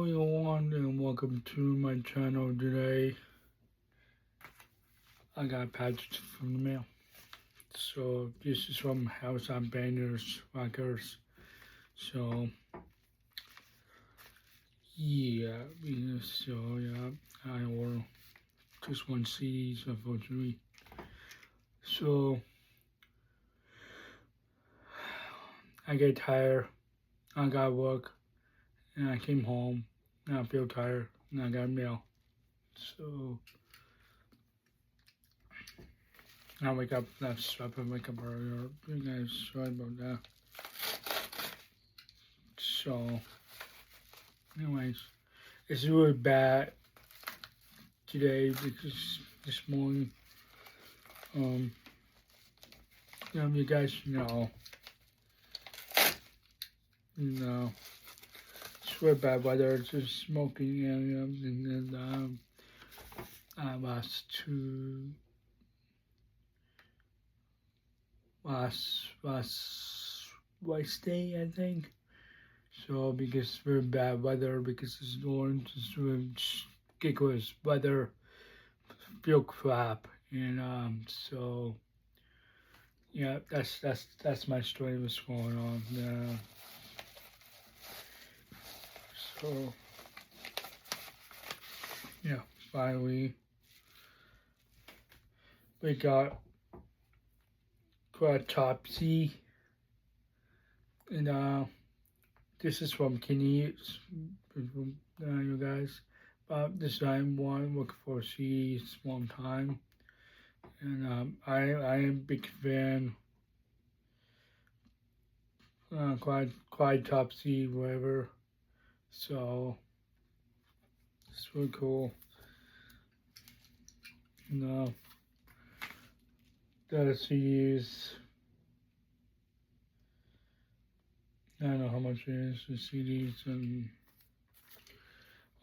Hello everyone and welcome to my channel today. I got a package from the mail. So this is from Headbangers Rockers. So yeah, I ordered just one CD unfortunately. So I get tired, I got work, and I came home and I feel tired and I got mail. So I wake up, that's up and wake up earlier. You guys, sorry about that. So, anyways, it's really bad today because this morning, you guys know, it's really bad weather. It's just smoking areas, and then last Wednesday, I think. So because it's very bad weather, because it's orange, it's really ridiculous weather, feel crap, and so yeah, that's my story. What's going on? So yeah, finally we got autopsy, and this is from Kenny, you guys. But this time one look for CDs one time, and I am a big fan. Quite topsy, whatever. So it's really cool. The CDs, I don't know how much it is, the CDs, and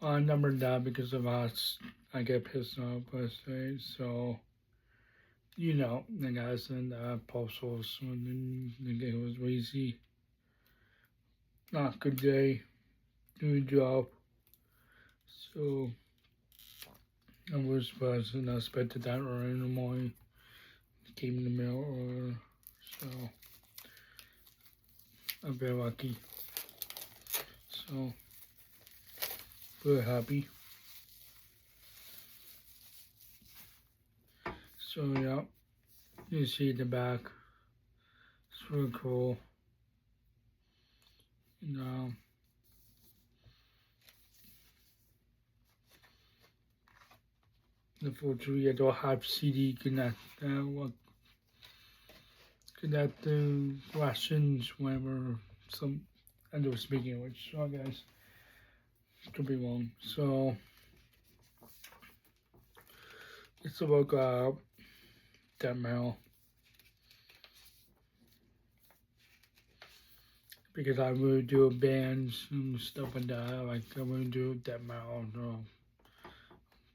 I numbered that because of us. I get pissed off, per se. So, the guys in the postals, when it was lazy. Not good day, doing job. So, I was supposed to expected that early in the morning. Came in the mail, so I'm very lucky. So, very happy. So, yeah, you see the back. It's really cool. Unfortunately, I don't have CD connect. Connect the Russians whenever some I don't speak English. So, guys, could be wrong. So, it's about that mail. Because I really do bands and stuff like that. Like I really do that metal,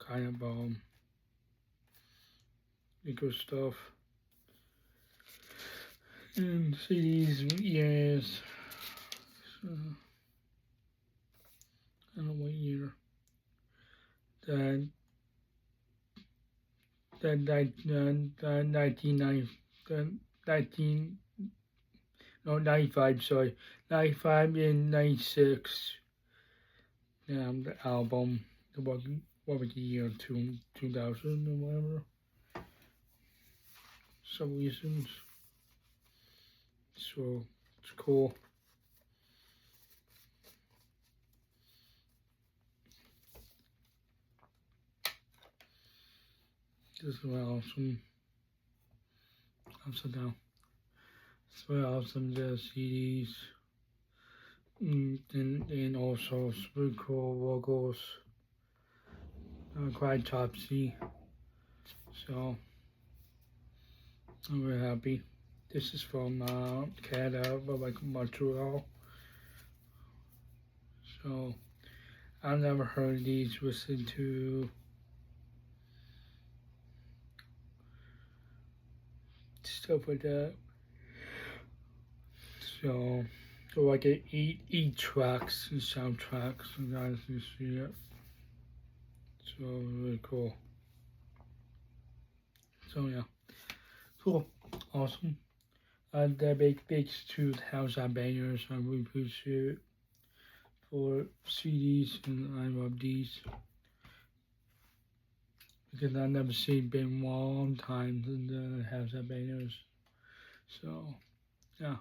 kind of eco stuff. And CDs, yes. So, I don't know what year. That 95, sorry. 95 and 96. The album, what was the year, 2000 or whatever. Some reasons. So, it's cool. This is really awesome. Upside down. It's very awesome, the CDs. And also super cool logos. Quite topsy. So I'm very happy. This is from Canada, but like Montreal. So I've never heard these. Listen to stuff like that. So So like a eight tracks and soundtracks, you guys can see it. So really cool. So yeah, cool, awesome. That big thanks to Headbangers. I really appreciate it for CDs, and I love these because I've never seen been a long time in the Headbangers. So yeah,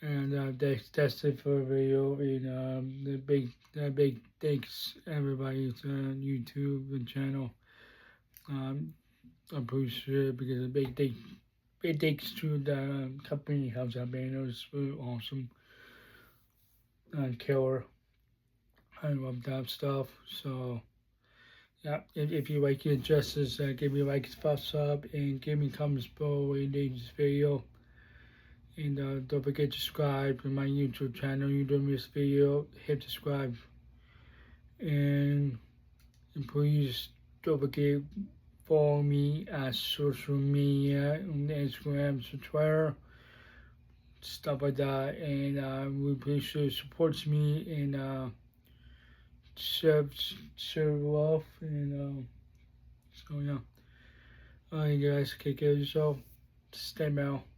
and that's it for the video. And the big thanks everybody to YouTube and channel. I appreciate it because the big thanks to the company Headbangers. Really awesome and killer. I love that stuff. So yeah, if you like it, justice, give me a like, thumbs up, and give me comments below what you think this video. And don't forget to subscribe to my YouTube channel. You doing this video, hit subscribe, and please don't forget follow me at social media on Instagram, Twitter, stuff like that. And we appreciate supports me and serve love and so yeah. Alright guys, take care of yourself. Stay well.